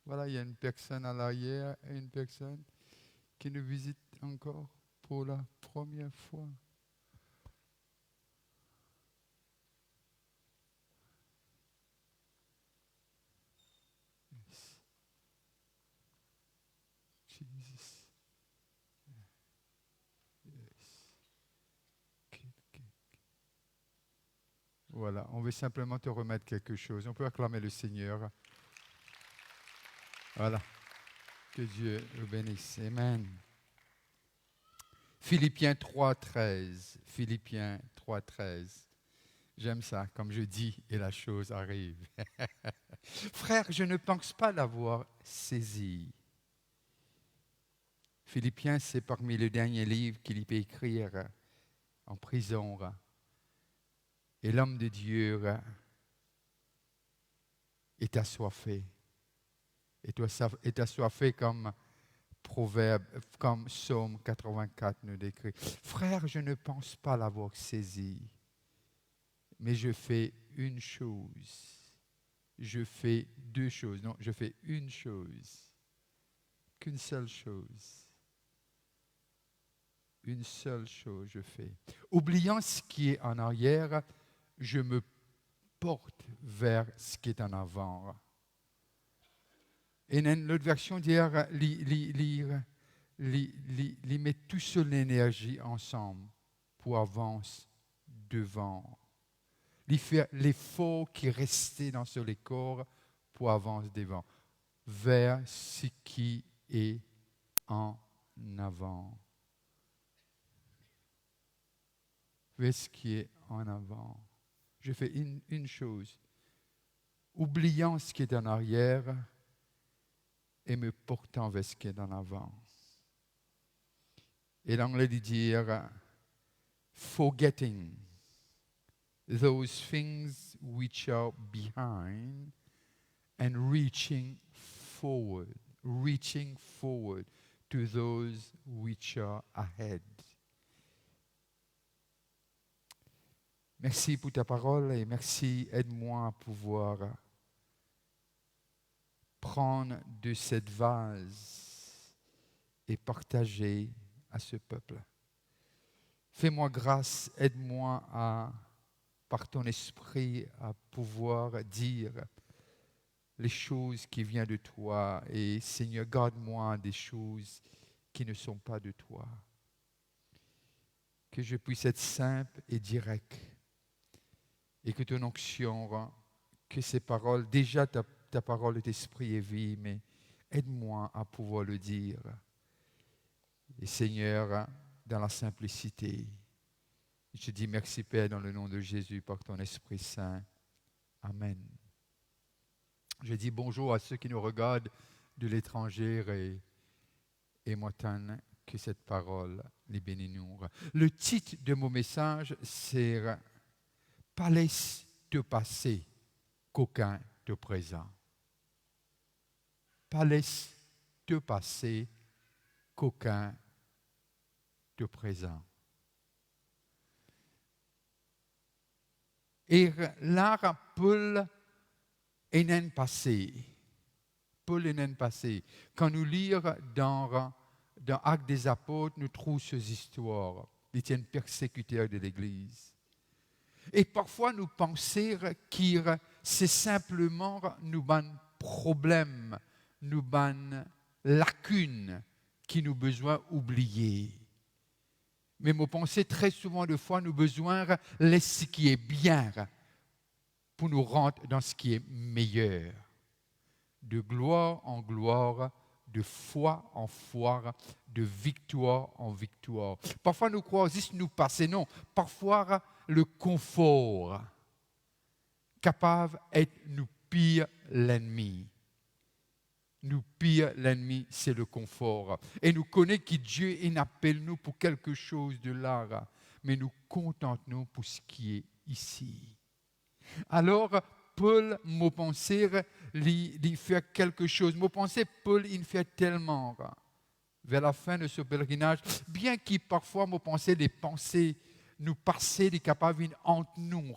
Voilà, il y a une personne à l'arrière et une personne qui nous visite encore pour la première fois. Yes. Jesus. Yes. Good, good. Voilà, on veut simplement te remettre quelque chose. On peut acclamer le Seigneur. Voilà, que Dieu le bénisse. Amen. Philippiens 3,13. Philippiens 3,13. J'aime ça, comme je dis, et la chose arrive. Frère, je ne pense pas l'avoir saisi. Philippiens, c'est parmi les derniers livres qu'il peut écrire en prison. Et l'homme de Dieu est assoiffé. Est assoiffé comme Proverbe, comme Psaume 84 nous décrit. Frère, je ne pense pas l'avoir saisi, mais je fais une chose. Je fais deux choses. Non, je fais une chose. Qu'une seule chose. Une seule chose je fais. Oubliant ce qui est en arrière, je me porte vers ce qui est en avant. Et dans l'autre version dire, mettre toute seule l'énergie ensemble pour avancer devant. Faire l'effort qui restait dans ce corps pour avancer devant, vers ce qui est en avant. Vers ce qui est en avant. Je fais une chose, oubliant ce qui est en arrière et me portant vers ce qui est en avant. Et l'anglais dit dire forgetting those things which are behind and reaching forward to those which are ahead. Merci pour ta parole et merci, aide-moi à pouvoir prendre de cette vase et partager à ce peuple. Fais-moi grâce, aide-moi à, par ton esprit, à pouvoir dire les choses qui viennent de toi. Et Seigneur, garde-moi des choses qui ne sont pas de toi. Que je puisse être simple et direct. Et que ton onction, que ces paroles, déjà ta parole d'esprit est vie, mais aide-moi à pouvoir le dire. Et Seigneur, dans la simplicité, je dis merci Père dans le nom de Jésus par ton Esprit Saint. Amen. Je dis bonjour à ceux qui nous regardent de l'étranger et m'entendent que cette parole les bénit nous. Le titre de mon message, c'est « Pas laisse te passer qu'aucun te présent ». Pas laisse te passer qu'aucun te présent. Et là, Paul est un passé. Paul est un passé. Quand nous lisons dans Actes des Apôtres, nous trouvons ces histoires. Il était un persécuteur de l'Église. Et parfois, nous pensons que c'est simplement nous problèmes, nous lacunes qui nous besoin oublier. Mais moi pensais très souvent de fois nous besoin de ce qui est bien pour nous rendre dans ce qui est meilleur. De gloire en gloire, de foi en foi, de victoire en victoire. Parfois nous croyons juste nous passer, non. Parfois le confort capable d'être nous pire l'ennemi. Nous pire l'ennemi, c'est le confort. Et nous connaissons que Dieu appelle nous pour quelque chose de là, mais nous contentons pour ce qui est ici. Alors, Paul, m'a pensé, il fait quelque chose. M'a pensé, Paul, il fait tellement. Vers la fin de ce pèlerinage, bien qu'il parfois, m'a pensé, des pensées nous passer, des capables entre nous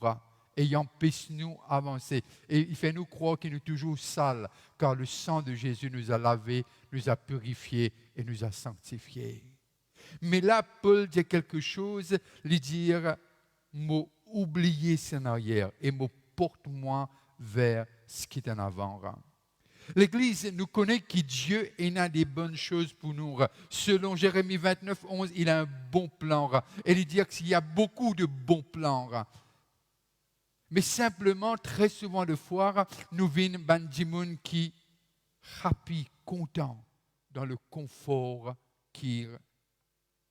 et il empêche nous avancer. Et il fait nous croire qu'il est toujours sale, car le sang de Jésus nous a lavés, nous a purifiés et nous a sanctifiés. Mais là, Paul dit quelque chose, lui dire, m'a oublié ce en arrière et me porte-moi vers ce qui est en avant. L'Église nous connaît que Dieu a des bonnes choses pour nous. Selon Jérémie 29, 11, il a un bon plan. Et il dit qu'il y a beaucoup de bons plans. Mais simplement, très souvent de fois, nous venons des gens qui happy, contents dans le confort qui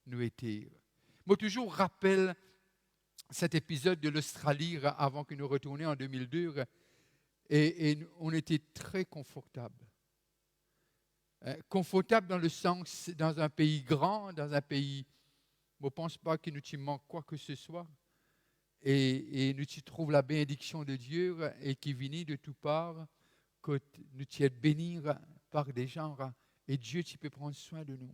nous était. Moi, toujours rappelle cet épisode de l'Australie avant que nous retournions en 2002. Et on était très confortable. Confortable dans le sens, dans un pays grand, dans un pays, je ne pense pas qu'il nous y manque quoi que ce soit. Et nous y trouvons la bénédiction de Dieu et qui vient de toutes parts, que nous y sommes bénis par des gens et Dieu qui peut prendre soin de nous.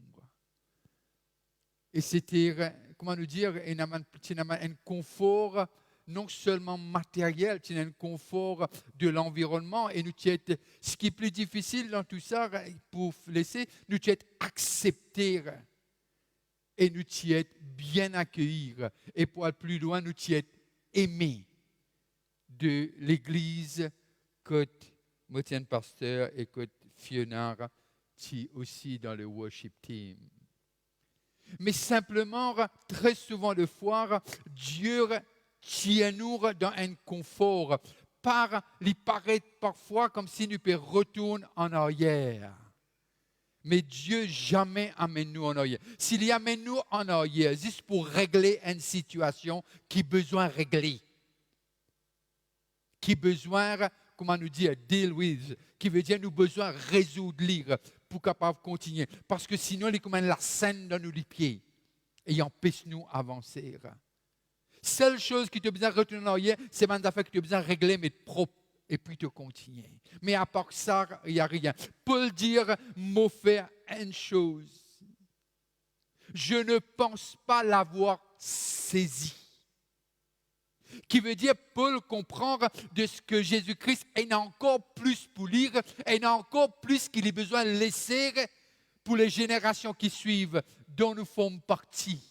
Et c'était, comment nous dire, un confort non seulement matériel, c'est un confort de l'environnement. Et nous ce qui est plus difficile dans tout ça, pour laisser, nous être acceptés et nous être bien accueillis. Et pour aller plus loin, nous être aimés de l'Église que Motienne Pasteur et que Fiona, qui aussi dans le worship team. Mais simplement, très souvent de fois, Dieu tient-nous dans un confort. Il paraît parfois comme si nous pouvions retourner en arrière. Mais Dieu jamais amène nous en arrière. S'il y amène nous en arrière, juste pour régler une situation qui a besoin de régler. Qui a besoin, comment nous dire, deal with. Qui veut dire nous besoin de résoudre pour capable continuer. Parce que sinon, il est comme la scène dans nos pieds. Et il empêche nous d'avancer. Seule chose qui te besoin de retourner en arrière, c'est des affaires que tu as besoin de régler, mais de propre, et puis de continuer. Mais à part ça, il n'y a rien. Paul dit, m'a fait une chose. Je ne pense pas l'avoir saisi. Qui veut dire, Paul comprend de ce que Jésus-Christ a encore plus pour lire, et a encore plus qu'il a besoin de laisser pour les générations qui suivent, dont nous faisons partie.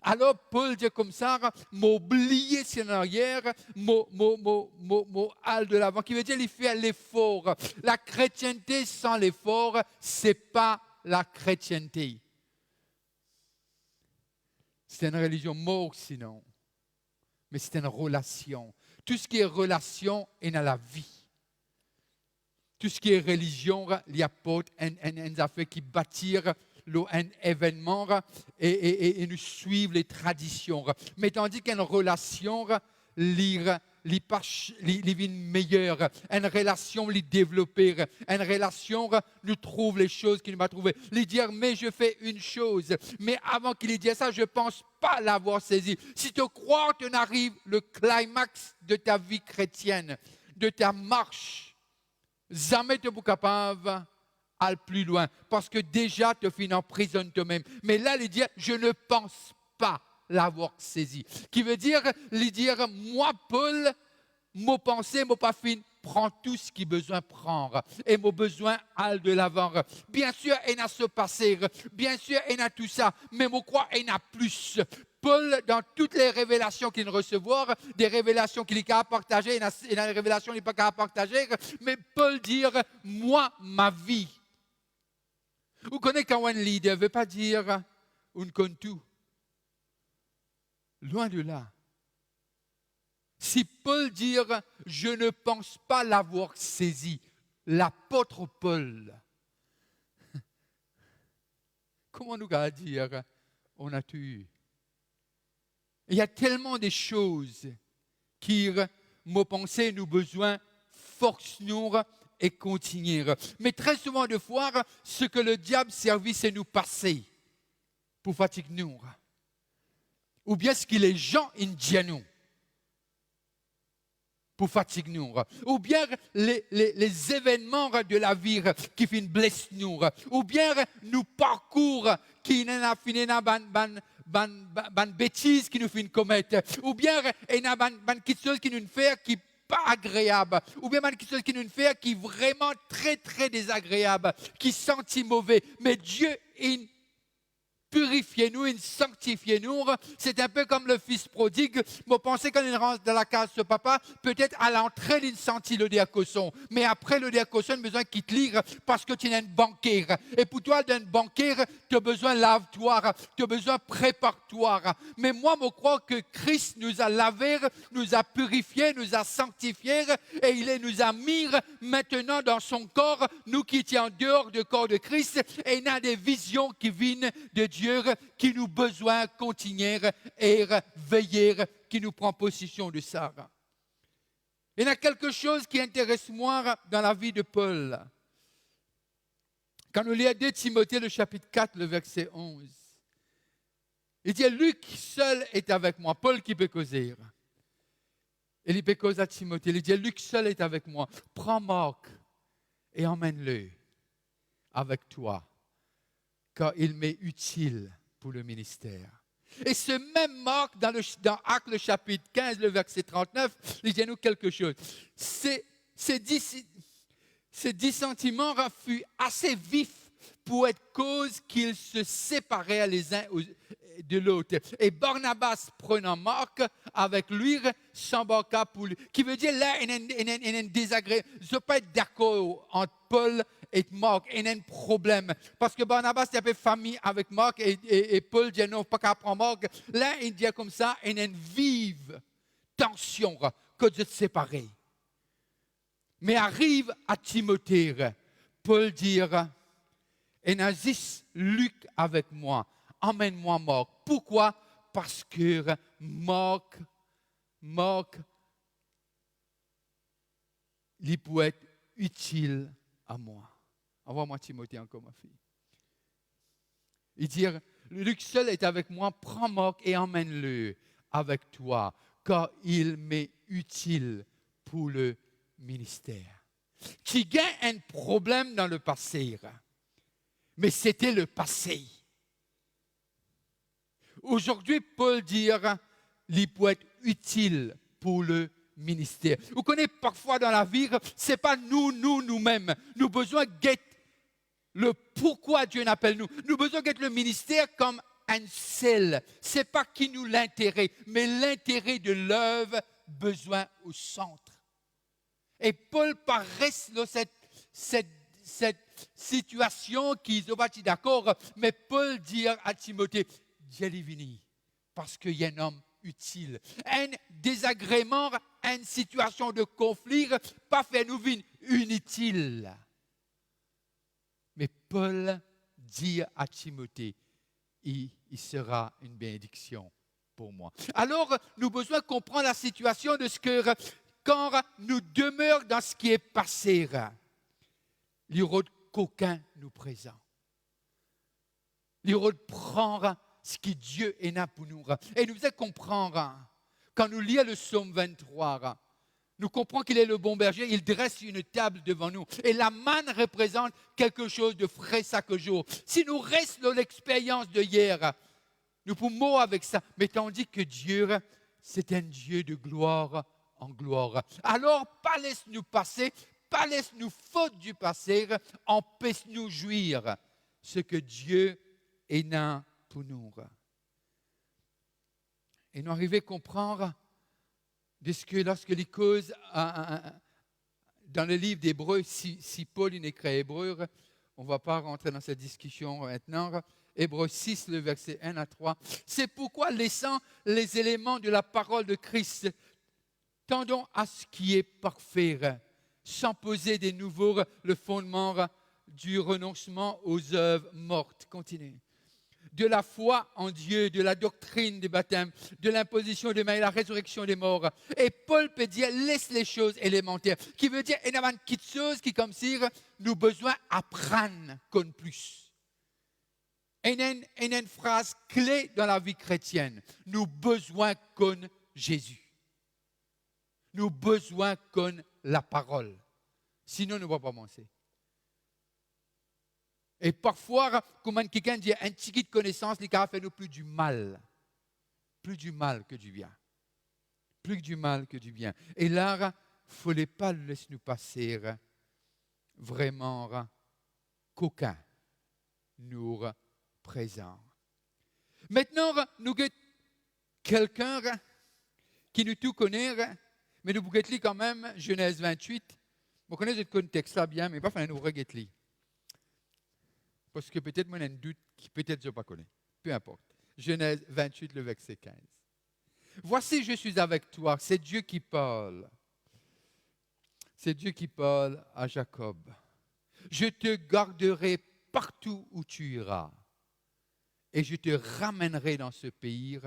Alors, Paul dit comme ça, m'oublier c'est en arrière, aller de l'avant, qui veut dire il fait l'effort. La chrétienté sans l'effort, ce n'est pas la chrétienté. C'est une religion morte sinon, mais c'est une relation. Tout ce qui est relation est dans la vie. Tout ce qui est religion, il y a une affaire qui bâtir un événement et nous suivre les traditions. Mais tandis qu'une relation, vient meilleure. Une relation, développer. Une relation, nous trouve les choses qu'il m'a trouvées. Lui dire, mais je fais une chose. Mais avant qu'il ait dit ça, je ne pense pas l'avoir saisi. Si tu crois que tu arrives le climax de ta vie chrétienne, de ta marche, jamais tu n'es pas capable aller plus loin, parce que déjà tu finis en prison toi-même. Mais là, il dit, je ne pense pas l'avoir saisi. Qui veut dire, moi, Paul, mon pensée, mon pas fin, prends tout ce qu'il a besoin de prendre. Et mon besoin, aller de l'avant. Bien sûr, il y a ce passé. Bien sûr, il y a tout ça. Mais mon croix, il y a plus. Paul, dans toutes les révélations qu'il recevoir, des révélations qu'il est capable de partager, il y a des révélations qu'il n'est pas capable de partager. Mais Paul dit, moi, ma vie. Vous connaissez quand un leader ne veut pas dire on connaît tout. Loin de là. Si Paul dit je ne pense pas l'avoir saisi, l'apôtre Paul, comment nous allons dire on a tout eu? Il y a tellement de choses qui, me pensée, nous besoin force nous et continuer. Mais très souvent de fois, ce que le diable servit, c'est nous passer pour fatiguer nous. Ou bien ce que les gens disent nous pour fatiguer nous. Ou bien les événements de la vie qui finissent blessent nous. Ou bien nous parcours qui n'ont fini ban bêtises qui nous font commettre, ou bien il y a quelque chose qui nous fait qui pas agréable, ou bien quelque chose qui nous fait qui est vraiment très très désagréable, qui sentit mauvais. Mais Dieu, il purifiez-nous, il sanctifiez-nous. C'est un peu comme le fils prodigue. Vous pensez quand il rentre dans la case de papa, peut-être à l'entrée, il sentit le diacoson. Mais après le diacoson, il a besoin qu'il te lire parce que tu es une banquière. Et pour toi, d'une banquière, tu as besoin de lave-toi, tu as besoin de prépare-toi. Mais moi, je crois que Christ nous a lavé, nous a purifiés, nous a sanctifiés et il nous a mis maintenant dans son corps, nous qui étions en dehors du corps de Christ, et il a des visions qui viennent de Dieu qui nous besoin de continuer et veiller, qui nous prend possession de ça. Il y a quelque chose qui intéresse moi dans la vie de Paul. Quand nous lisons 2 Timothée, le chapitre 4, le verset 11, il dit, Luc seul est avec moi. Paul qui peut causer. Et il peut causer à Timothée. Il dit, Luc seul est avec moi. Prends Marc et emmène-le avec toi, car il m'est utile pour le ministère. Et ce même Marc, dans Actes, le chapitre 15, le verset 39, il dit nous quelque chose. Ces dissentiments furent assez vifs pour être cause qu'ils se séparaient les uns de l'autre. Et Barnabas, prenant Marc avec lui, s'embarqua pour lui. Qui veut dire là, il y a un désagrément. Je ne peux pas être d'accord entre Paul et Marc, il y a un problème. Parce que Barnabas est un peu famille avec Marc et Paul dit non, pas qu'à prendre Marc. Là, il dit comme ça, il y a une vive tension que de se séparer. Mais arrive à Timothée, Paul dit, et Nazis, Luc avec moi, emmène-moi Marc. Pourquoi? Parce que Marc, il peut être utile à moi. Envoie-moi Timothée encore, ma fille. Il dit, Luc seul est avec moi, prends Marc et emmène-le avec toi, car il m'est utile pour le ministère. Qui gagne un problème dans le passé, mais c'était le passé. Aujourd'hui, Paul dit, il peut être utile pour le ministère. Vous connaissez parfois dans la vie, ce n'est pas nous-mêmes. Nous avons besoin d'être le pourquoi Dieu n'appelle nous. Nous avons besoin d'être le ministère comme un sel. Ce n'est pas qui nous l'intérêt, mais l'intérêt de l'œuvre besoin au centre. Et Paul paraît dans cette situation qui n'est pas d'accord, mais Paul dit à Timothée, Dieu est venu parce qu'il y a un homme utile. Un désagrément, une situation de conflit, pas fait nous vivre inutile. Mais Paul dit à Timothée, il sera une bénédiction pour moi. Alors, nous avons besoin de comprendre la situation de ce que, quand nous demeurons dans ce qui est passé, il y aura qu'aucun nous présent. Il y aura de prendre ce que Dieu est là pour nous. Et nous devons comprendre, quand nous lisons le psaume 23, nous comprenons qu'il est le bon berger, il dresse une table devant nous. Et la manne représente quelque chose de frais chaque jour. Si nous restons dans l'expérience de hier, nous pouvons avec ça. Mais tandis que Dieu, c'est un Dieu de gloire en gloire. Alors, pas laisse-nous passer, pas laisse-nous faute du passé, empêche-nous jouir ce que Dieu est là pour nous. Et nous arrivons à comprendre de ce que lorsque les causes dans le livre d'Hébreux, si Paul écrit Hébreux, on ne va pas rentrer dans cette discussion maintenant. Hébreux 6, le verset 1 à 3. C'est pourquoi, laissant les éléments de la parole de Christ, tendons à ce qui est parfait, sans poser de nouveau le fondement du renoncement aux œuvres mortes. Continuez. De la foi en Dieu, de la doctrine des baptêmes, de l'imposition des mains et la résurrection des morts. Et Paul peut dire, laisse les choses élémentaires. Qui veut dire, il y a une petite chose qui, comme si, nous besoin apprendre comme plus. Il y a une phrase clé dans la vie chrétienne. Nous besoin comme Jésus. Nous besoin comme la parole. Sinon, nous ne pouvons pas avancer. Et parfois, comme quelqu'un dit, un petit de connaissance, les gars fait nous plus du mal. Plus du mal que du bien. Plus du mal que du bien. Et là, il ne fallait pas le laisser nous passer vraiment qu'aucun nous présent. Maintenant, nous avons quelqu'un qui nous tout connaît, mais nous pouvons lire quand même Genèse 28. Vous connaissez le contexte là bien, mais pas faire nous regarder. Parce que peut-être moi j'ai un doute qui peut-être je ne pas connais. Peu importe. Genèse 28, le verset 15. Voici, je suis avec toi. C'est Dieu qui parle. C'est Dieu qui parle à Jacob. Je te garderai partout où tu iras. Et je te ramènerai dans ce pays,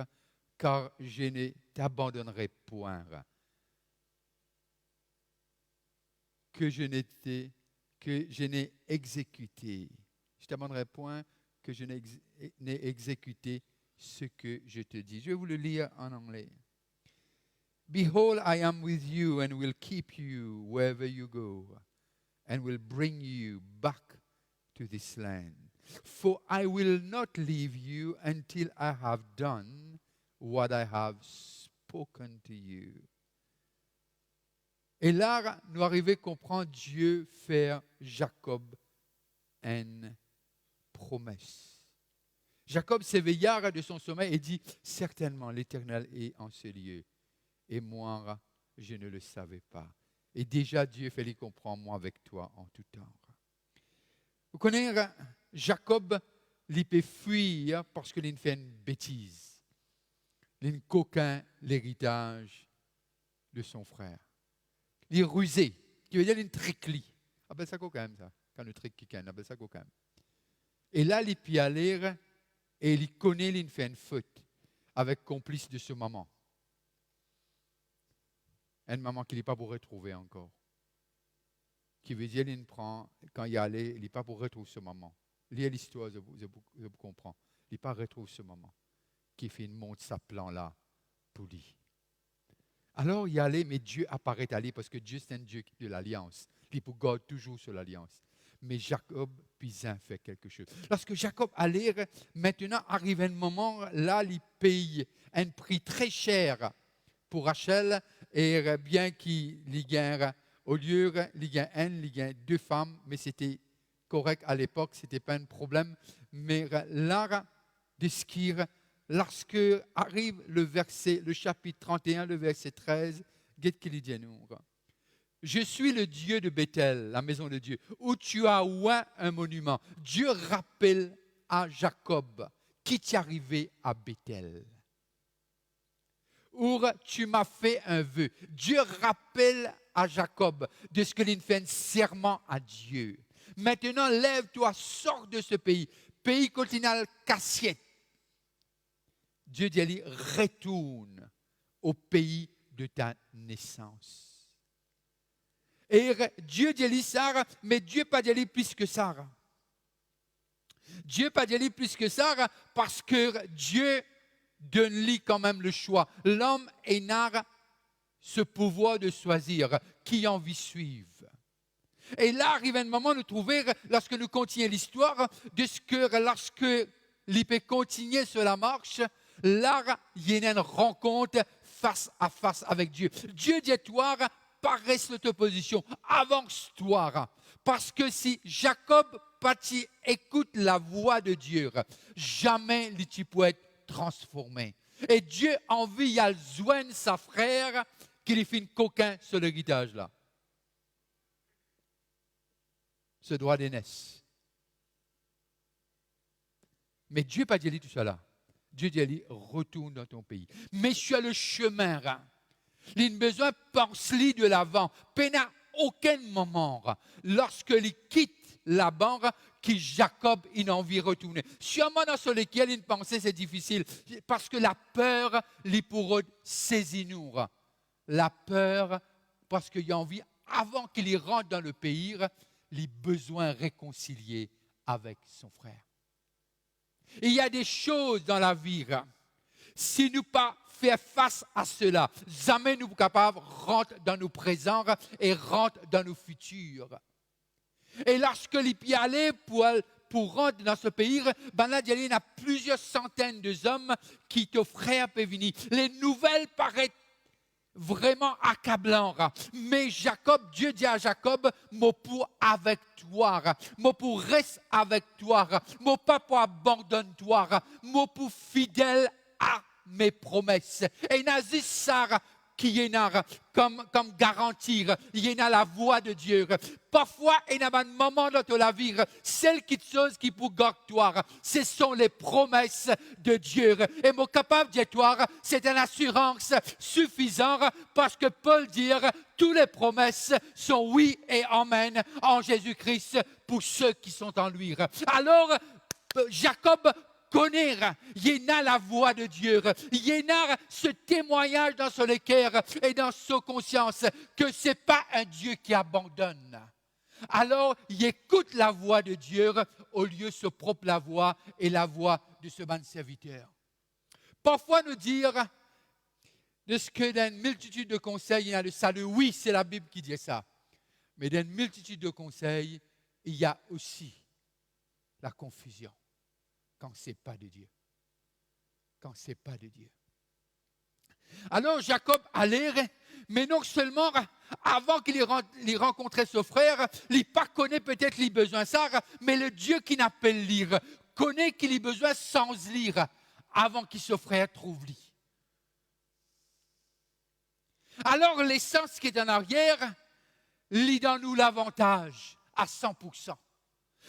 car je ne t'abandonnerai point. Que je n'ai exécuté. Je ne t'abandonnerai point que je n'ai exécuté ce que je te dis. Je vais vous le lire en anglais. Behold, I am with you and will keep you wherever you go, and will bring you back to this land. For I will not leave you until I have done what I have spoken to you. Et là, nous arrivons à comprendre Dieu faire Jacob une promesse. Jacob s'éveilla de son sommeil et dit, certainement l'Éternel est en ce lieu. Et moi, je ne le savais pas. Et déjà, Dieu fait lui comprendre, moi avec toi en tout temps. Vous connaissez, Jacob, il peut fuir parce qu'il fait une bêtise. Il coquin l'héritage de son frère. Il est rusé, qui veut dire il est tricli. On appelle ça coquin, ça. Quand le trick quelqu'un, on appelle ça coquin. Et là, il peut aller et il connaît qu'il fait une faute avec complice de ce maman. Une maman qu'il n'est pas pour retrouver encore. Qui veut dire qu'il prend, quand il est allé, il n'est pas pour retrouver ce maman. Lisez l'histoire, je vous comprends. Il n'est pas retrouver ce maman. Qui fait une monte sa plan là pour lui. Alors il y allait, mais Dieu apparaît à lui parce que Dieu c'est un Dieu de l'alliance. Il peut garder toujours sur l'alliance. Mais Jacob Pisin fait quelque chose. Lorsque Jacob allait, maintenant arrive un moment, là, il paye un prix très cher pour Rachel, et bien qu'il y gagne, au lieu, il gagne deux femmes, mais c'était correct à l'époque, ce n'était pas un problème. Mais là, de skir, lorsque arrive le chapitre 31, le verset 13, qu'est-ce qu'il dit nous? Je suis le Dieu de Bethel, la maison de Dieu, où tu as oint un monument. Dieu rappelle à Jacob qui t'est arrivé à Bethel. Où tu m'as fait un vœu. Dieu rappelle à Jacob de ce qu'il fait un serment à Dieu. Maintenant, lève-toi, sors de ce pays, pays continental Cassiette. Dieu dit, retourne au pays de ta naissance. Et Dieu dit Sarah, mais Dieu pas dit plus que Sarah. Dieu pas dit plus que Sarah parce que Dieu donne-lui quand même le choix. L'homme n'a ce pouvoir de choisir qui envie suivre. Et là arrive un moment de trouver, lorsque nous continuons l'histoire, de ce que lorsque l'IP continue sur la marche, là il y a une rencontre face à face avec Dieu. Dieu dit toi, paresse de position, avance-toi. Parce que si Jacob Pati écoute la voix de Dieu, jamais il peut être transformé. Et Dieu envie à joindre sa frère qu'il fait une coquin sur l'héritage là. Ce droit d'aînesse. Mais Dieu n'a pas dit tout cela. Dieu dit retourne dans ton pays. Mais sur le chemin, il a besoin de penser de l'avant. Pendant aucun moment, lorsqu'il quitte la banque, que Jacob il a envie de retourner. Sûrement dans ce lequel il pensait c'est difficile, parce que la peur lui pourrait saisir nous. La peur, parce qu'il a envie, avant qu'il rentre dans le pays, les besoins réconciliés avec son frère. Il y a des choses dans la vie, si nous pas faire face à cela, jamais nous sommes capables de rentrer dans nos présents et rentrer dans nos futurs. Et lorsque les pieds allaient pour pour rentrer dans ce pays, ben là, il y a plusieurs centaines d'hommes qui t'offraient à venir. Les nouvelles paraissent vraiment accablantes. Mais Jacob, Dieu dit à Jacob, mon pour avec toi, mon pour reste avec toi, mon papa abandonne-toi, mon pour fidèle à mes promesses. Et Nazis Sarah, qui est comme garantir, il y a la voix de Dieu. Parfois, il y a un moment dans la vie, celle qui chose qui pour garder, ce sont les promesses de Dieu. Et mon capable de toi, c'est une assurance suffisante parce que Paul dit, toutes les promesses sont oui et amen en Jésus-Christ pour ceux qui sont en lui. Alors, Jacob connaît, il y a la voix de Dieu, il y a ce témoignage dans son cœur et dans sa conscience que ce n'est pas un Dieu qui abandonne. Alors, il écoute la voix de Dieu au lieu de sa propre voix et la voix de ce bon serviteur. Parfois, nous dire de ce que dans une multitude de conseils, il y a le salut. Oui, c'est la Bible qui dit ça. Mais dans une multitude de conseils, il y a aussi la confusion. Quand ce n'est pas de Dieu. Quand ce n'est pas de Dieu. Alors Jacob allait, mais non seulement avant qu'il ait rencontré son frère, il n'a pas connaît peut-être les besoins ça, mais le Dieu qui n'appelle lire, connaît qu'il a besoin sans lire, avant qu'il son frère trouve lit. Alors l'essence qui est en arrière, lit dans nous l'avantage à 100%.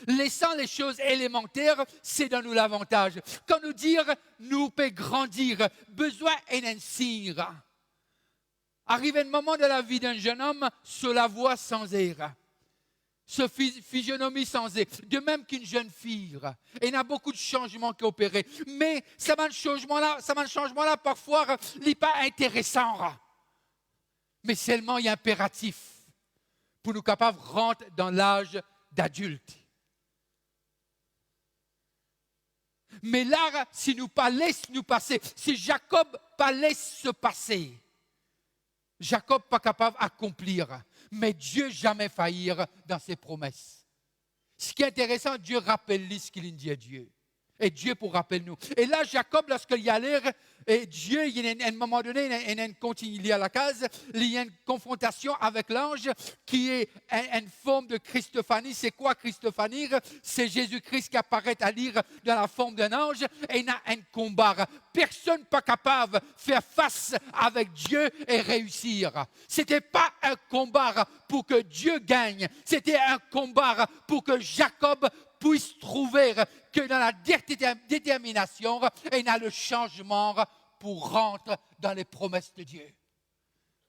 Laissant les choses élémentaires, c'est dans nous l'avantage. Quand nous dire, nous peut grandir, besoin et un signe. Arrive un moment de la vie d'un jeune homme, sur la voie sans air. Ce physionomie sans air. De même qu'une jeune fille. Et il y a beaucoup de changements qui opèrent. Mais ce changement-là, parfois, n'est pas intéressant. Mais seulement il est impératif pour nous capables de rentrer dans l'âge d'adulte. Mais là, si nous pas laisse nous passer, si Jacob pas laisse se passer, Jacob pas capable d'accomplir. Mais Dieu jamais faillir dans ses promesses. Ce qui est intéressant, Dieu rappelle ce qu'il dit à Dieu. Et Dieu pour rappeler nous. Et là, Jacob, lorsqu'il y allait, et Dieu, il y a un moment donné, il y a il y a la case, il y a une confrontation avec l'ange qui est une forme de Christophanie. C'est quoi Christophanie? C'est Jésus-Christ qui apparaît à lire dans la forme d'un ange et il y a un combat. Personne pas capable de faire face avec Dieu et réussir. Ce n'était pas un combat pour que Dieu gagne, c'était un combat pour que Jacob puisse trouver que dans la détermination, il y a le changement pour rentrer dans les promesses de Dieu.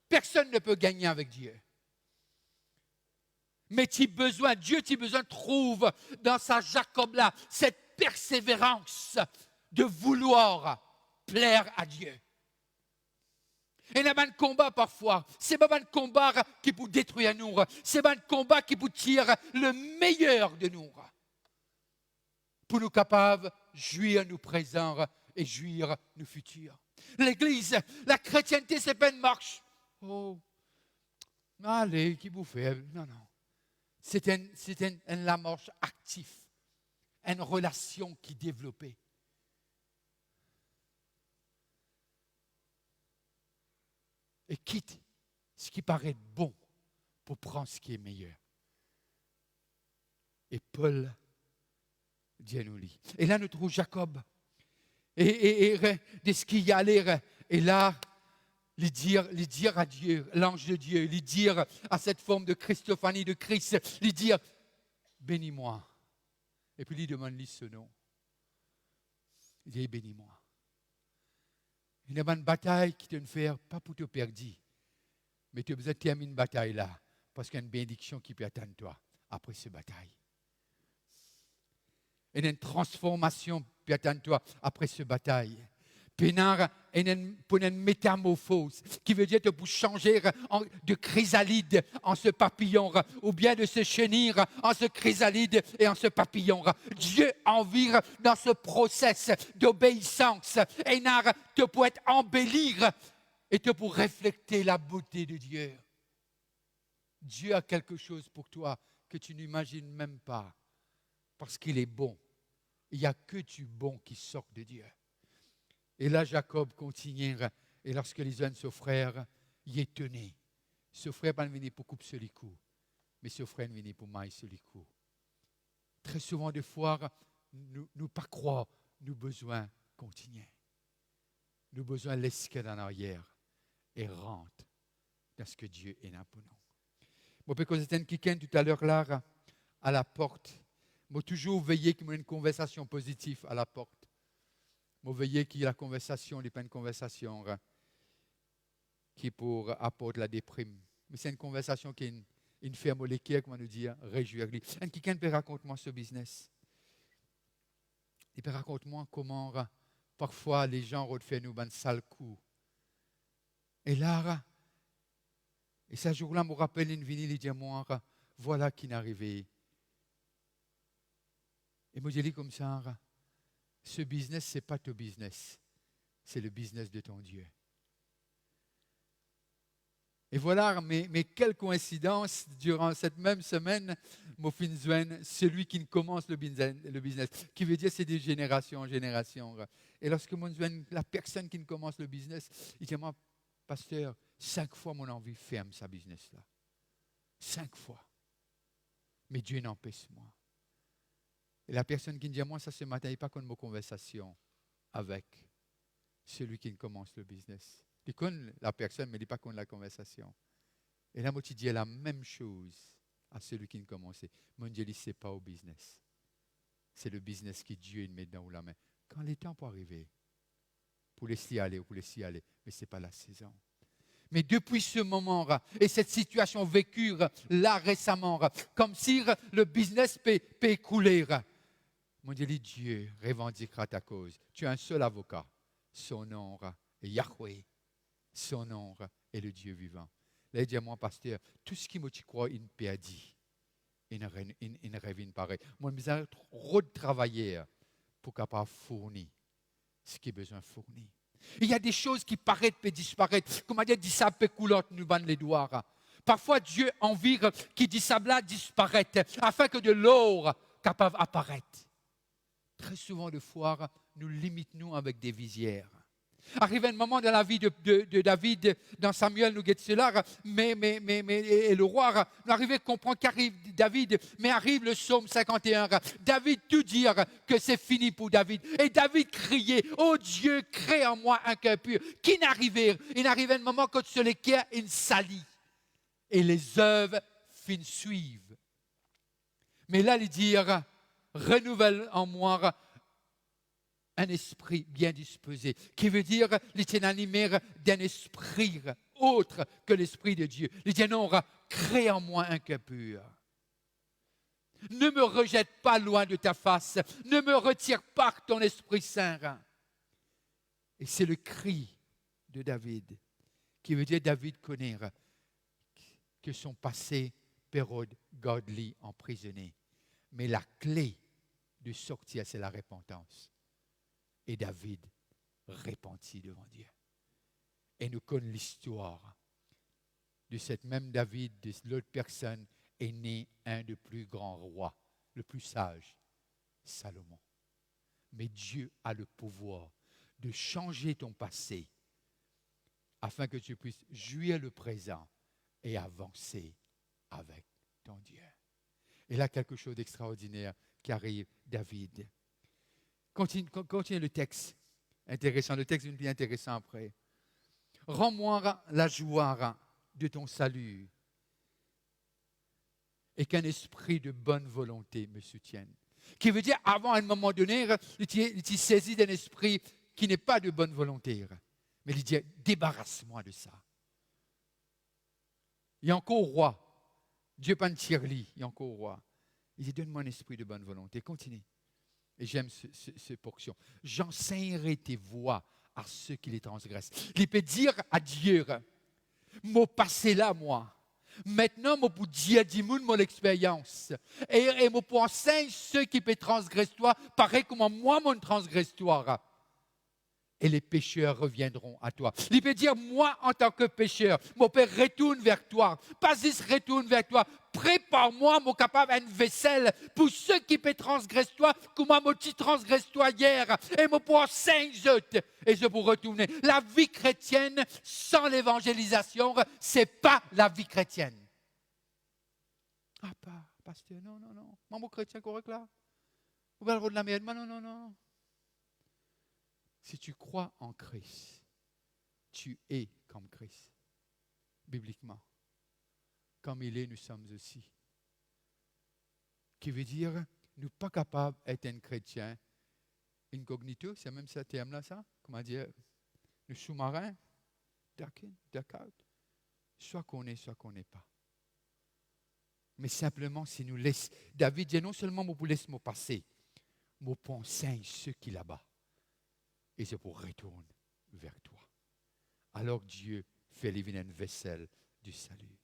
Personne ne peut gagner avec Dieu. Mais Dieu trouve dans sa Jacob-là cette persévérance de vouloir plaire à Dieu. Et il y a un combat parfois. C'est pas un combat qui peut détruire nous. C'est pas un combat qui peut tirer le meilleur de nous. Pour nous capables de jouir nous présents et jouir nous futurs. L'Église, la chrétienté, c'est pas une marche. Oh, allez, qui vous fait? Non. C'est la marche active, une relation qui est développée. Et quitte ce qui paraît bon pour prendre ce qui est meilleur. Et Paul Dieu nous lit. Et là, nous trouvons Jacob. Et de ce qu'il y allait. Et là, lui dire à Dieu, l'ange de Dieu, lui dire à cette forme de Christophanie de Christ, lui dire, bénis-moi. Et puis, lui demande-lui ce nom. Il dit, bénis-moi. Il y a une bataille qui te fait, pas pour te perdre, mais tu as besoin de terminer une bataille là, parce qu'il y a une bénédiction qui peut attendre toi après cette bataille. Il y a une transformation qui attend toi après cette bataille. Puis il y a une métamorphose qui veut dire que pour changer de chrysalide en ce papillon ou bien de ce chenille en ce chrysalide et en ce papillon. Dieu envie dans ce process d'obéissance et te pour être embellir et te pour refléter la beauté de Dieu. Dieu a quelque chose pour toi que tu n'imagines même pas. parce qu'il est bon. Il n'y a que du bon qui sort de Dieu. Et là, Jacob continue, et lorsque les jeunes son frère, il est étonné. Ce frère pas venu pour couper sur les coups, mais ce frère est venu pour mailler sur les coups. Très souvent, des fois, nous pas croire, nous besoin continuer. Nous besoin laisser en arrière et rentre dans ce que Dieu est là pour nous. Moi, parce que c'était quelqu'un tout à l'heure là, à la porte, moi toujours veillé qu'il y ait une conversation positive à la porte. Moi veillé qu'il y ait la conversation, n'est pas une conversation qui pour apporter la déprime. Mais c'est une conversation qui est une ferme moléculaire, comment nous dire, réjouir. Et quelqu'un peut raconter-moi ce business. Il peut raconter-moi comment parfois les gens refont nous un sale coup. Et là, et ce jour-là, me rappelle une vinyle, il dit à moi, voilà qui est arrivé. Et moi, je dis comme ça, ce business, ce n'est pas ton business, c'est le business de ton Dieu. Et voilà, mais quelle coïncidence, durant cette même semaine, mon fin celui qui commence le business, qui veut dire c'est de génération en génération. Et lorsque mon la personne qui commence le business, il dit, moi, pasteur, 5 fois mon envie ferme sa business-là. 5 fois. Mais Dieu n'empêche moi. Et la personne qui me dit à moi, ça ce matin, il n'y a pas comme une conversation avec celui qui commence le business. Il connaît la personne, mais il n'est pas comme la conversation. Et là, moi, tu dis la même chose à celui qui commence. Mon Dieu, ce n'est pas au business. C'est le business que Dieu met dans la main. Quand les temps pour arriver, pour laisser aller ou pour laisser aller, mais ce n'est pas la saison. Mais depuis ce moment, et cette situation vécue là récemment, comme si le business peut écouler, mon Dieu revendiquera ta cause. Tu as un seul avocat, son nom est Yahweh, son nom est le Dieu vivant. Là, il dit à moi, pasteur, tout ce qui me croit, il peut a dit. Il ne revient pas. Moi, je besoin de travailler pour capable fournir ce qui est besoin de fournir. Il y a des choses qui paraissent peut disparaître. Comme on dit ça peut couler nous ban les doigts. Parfois, Dieu envie qui dit ça là disparaître afin que de l'or capable apparaître. Très souvent, de fois, nous limitons avec des visières. Arrive un moment dans la vie de David, dans Samuel, nous guette cela, mais et le roi, nous arrivons à comprendre qu'arrive David, mais arrive le psaume 51. David tout dire que c'est fini pour David. Et David criait, oh Dieu, crée en moi un cœur pur. Qui n'arrivait? Il n'arrivait un moment quand sur lesquels il salit. Et les œuvres fin suivent. Mais là, il dit, renouvelle en moi un esprit bien disposé, qui veut dire les animé d'un esprit autre que l'esprit de Dieu. Il dit non, crée en moi un cœur pur. Ne me rejette pas loin de ta face, ne me retire pas ton Esprit Saint. Et c'est le cri de David, qui veut dire David connaît que son passé pérode godly emprisonné. Mais la clé de sortir, c'est la repentance. Et David repentit devant Dieu. Et nous connaissons l'histoire de cette même David, de l'autre personne, est né un des plus grands rois, le plus sage, Salomon. Mais Dieu a le pouvoir de changer ton passé afin que tu puisses jouir le présent et avancer avec ton Dieu. Et là, quelque chose d'extraordinaire qui arrive, David. Continue le texte. Intéressant, le texte devient intéressant après. Rends-moi la joie de ton salut et qu'un esprit de bonne volonté me soutienne. Qui veut dire, avant un moment donné, il saisit d'un esprit qui n'est pas de bonne volonté. Mais il dit, débarrasse-moi de ça. Il y a encore roi. Dieu pas tirli, il y a encore roi. Il dit, donne-moi un esprit de bonne volonté. Continue. Et j'aime cette portion. J'enseignerai tes voies à ceux qui les transgressent. Il peut dire à Dieu, mon passé là, moi. Maintenant, je peux dire à Dimoun mon expérience. Et je peux enseigner ceux qui peuvent transgresser toi, pareil comme moi, mon transgresse toi. Et les pécheurs reviendront à toi. Il peut dire, moi, en tant que pécheur, mon Père retourne vers toi. Pas juste retourne vers toi, prépare-moi, mon capable, une vaisselle pour ceux qui peuvent transgresser toi, comme moi, tu transgresse toi hier, et me pour 5 autres, et je pour retourner. La vie chrétienne sans l'évangélisation, c'est pas la vie chrétienne. Ah, pas, pasteur, non, non, non. Moi, mon chrétien correct là. Vous allez de la merde, non, non, non. Si tu crois en Christ, tu es comme Christ, bibliquement. Comme il est, nous sommes aussi. Qui veut dire, nous ne sommes pas capables d'être un chrétien incognito, c'est même ce terme-là, ça? Comment dire? Le sous-marin? D'accord. Soit qu'on est, soit qu'on n'est pas. Mais simplement, si nous laisse, David dit non seulement vous laissez me passer, mais pensez ceux qui là-bas. Et je vous retourne vers toi. Alors Dieu fait lever une vaisselle du salut.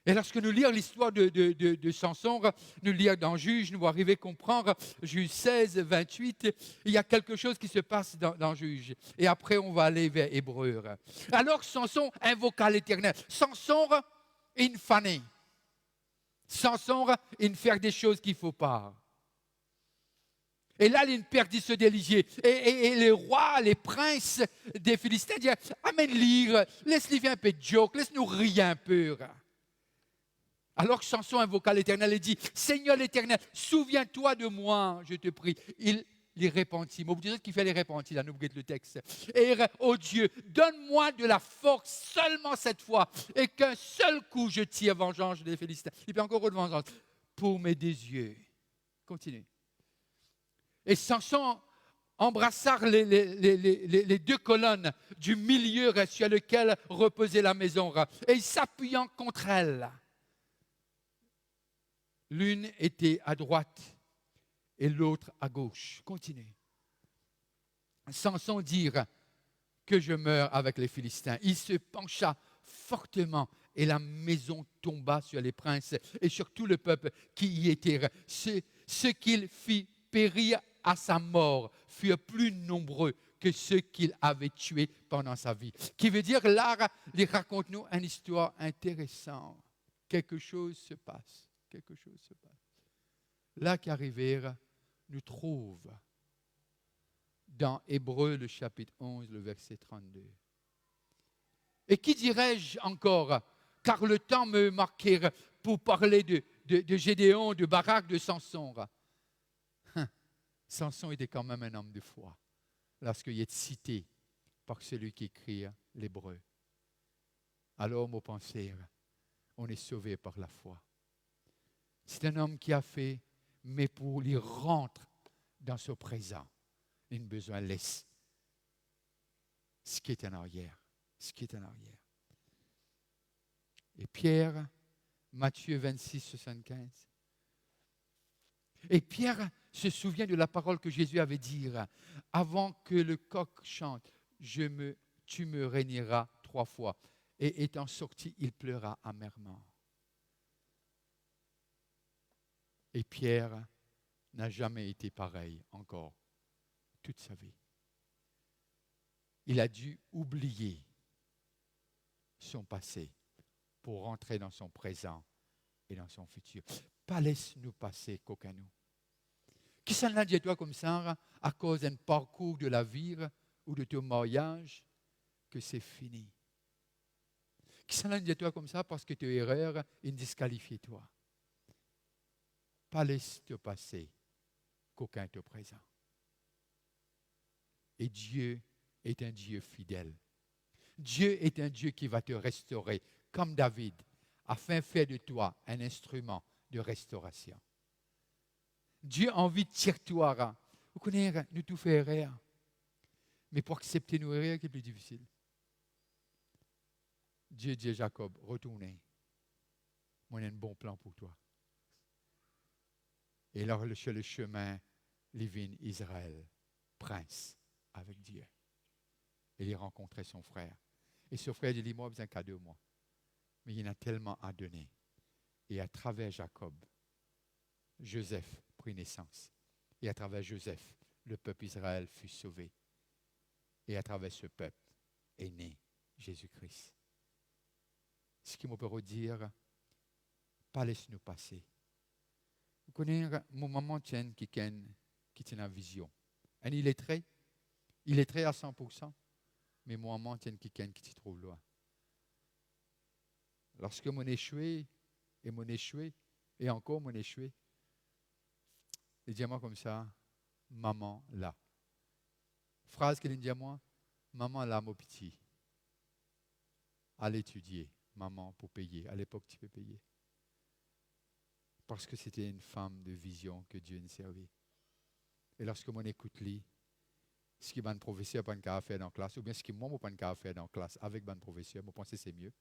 Et lorsque nous lisons l'histoire de Samson, nous lisons dans Juge, nous arrivons à comprendre, Juge 16, 28, il y a quelque chose qui se passe dans Juge. Et après, on va aller vers Hébreu. Alors Samson invoqua l'Éternel. Samson, il fanait. Samson, il fait des choses qu'il ne faut pas. Et là, il perdit ce délié. Et les rois, les princes des Philistins disent, amène lire, laisse-lui faire un peu de joke, laisse-nous rire un peu. Alors que Samson invoqua l'Éternel et dit, Seigneur l'Éternel, souviens-toi de moi, je te prie. Il les repentit. Mais vous direz qu'il fait les repentir, là, n'oubliez le texte. Et oh Dieu, donne-moi de la force seulement cette fois, et qu'un seul coup je tire vengeance des Philistins. Il peut encore de vengeance pour mes deux yeux. Continue. Et Samson embrassa les deux colonnes du milieu sur lequel reposait la maison. Et il s'appuyant contre elles. L'une était à droite et l'autre à gauche. Continue. Samson dit que je meurs avec les Philistins. Il se pencha fortement et la maison tomba sur les princes et sur tout le peuple qui y était. Ce qu'il fit périr à sa mort furent plus nombreux que ceux qu'il avait tués pendant sa vie. Qui veut dire, là, il raconte-nous une histoire intéressante. Quelque chose se passe. Quelque chose se passe. Là qu'arriver, nous trouve dans Hébreu, le chapitre 11, le verset 32. Et qui dirais-je encore, car le temps me marquait pour parler de Gédéon, de Barak, de Samson. Samson était quand même un homme de foi, lorsqu'il est cité par celui qui écrit l'hébreu. Alors, mon pensée, on est sauvé par la foi. C'est un homme qui a fait, mais pour lui rentrer dans ce présent, il a besoin de laisser ce qui est en arrière. Ce qui est en arrière. Et Pierre, Matthieu 26, 75. Et Pierre se souvient de la parole que Jésus avait dit, avant que le coq chante, tu me régneras 3 fois. Et étant sorti, il pleura amèrement. Et Pierre n'a jamais été pareil encore, toute sa vie. Il a dû oublier son passé pour rentrer dans son présent et dans son futur. Pas laisse-nous passer, qu'aucun nous. Qui s'en a dit toi comme ça, à cause d'un parcours de la vie ou de ton mariage, que c'est fini. Qui s'en a dit toi comme ça parce que tes erreurs, ils disqualifient toi. Pas laisse te passer, qu'aucun te présent. Et Dieu est un Dieu fidèle. Dieu est un Dieu qui va te restaurer, comme David, afin de faire de toi un instrument de restauration. Dieu a envie de tirer toi. Vous connaissez, nous tout fait erreur. Mais pour accepter nos erreurs, c'est plus difficile. Dieu dit à Jacob, retournez. Moi, j'ai un bon plan pour toi. Et alors, sur le chemin, Lévin, Israël, prince, avec Dieu. Et il rencontrait son frère. Et son frère dit, moi, besoin qu'à 2 mois. Mais il en a tellement à donner. Et à travers Jacob, Joseph prit naissance. Et à travers Joseph, le peuple Israël fut sauvé. Et à travers ce peuple est né Jésus-Christ. Ce qui me peut dire, pas laisse-nous passer. Vous connaissez mon maman tient qui tient la vision. Et il est très à 100%, mais mon maman tient qui se trouve loin. Lorsque mon échoué, et encore mon échoué, il dit à moi comme ça, maman là. Phrase qu'il dit à moi, maman là, mon petit. À l'étudier, maman, pour payer. À l'époque, tu peux payer. Parce que c'était une femme de vision que Dieu nous servait. Et lorsque mon écoute lit, ce qui m'a un professeur pas qu'à faire dans la classe, ou bien ce qui moi pas qu'à faire dans la classe avec mon professeur, je pense que c'est mieux.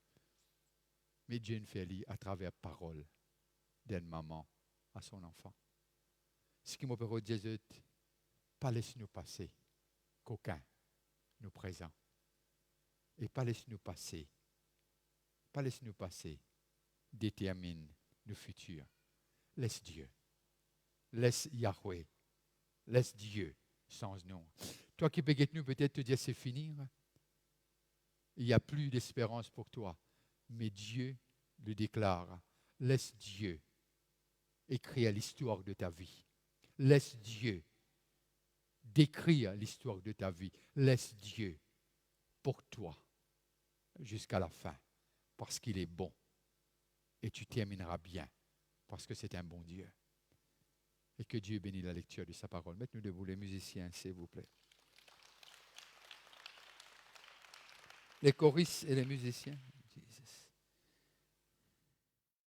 Mais Dieu nous fait lire à travers parole d'une maman à son enfant. Ce qui m'a permis de dire, pas laisse-nous passer, qu'aucun nous présent. Et pas laisse-nous passer, détermine nos futurs. Laisse Dieu, laisse Yahweh, laisse Dieu sans nom. Toi qui peux nous peut-être te dire c'est fini, il n'y a plus d'espérance pour toi, mais Dieu le déclare. Laisse Dieu écrire l'histoire de ta vie. Laisse Dieu décrire l'histoire de ta vie. Laisse Dieu pour toi jusqu'à la fin, parce qu'il est bon. Et tu termineras bien, parce que c'est un bon Dieu. Et que Dieu bénisse la lecture de sa parole. Mettez-nous debout, les musiciens, s'il vous plaît. Les choristes et les musiciens.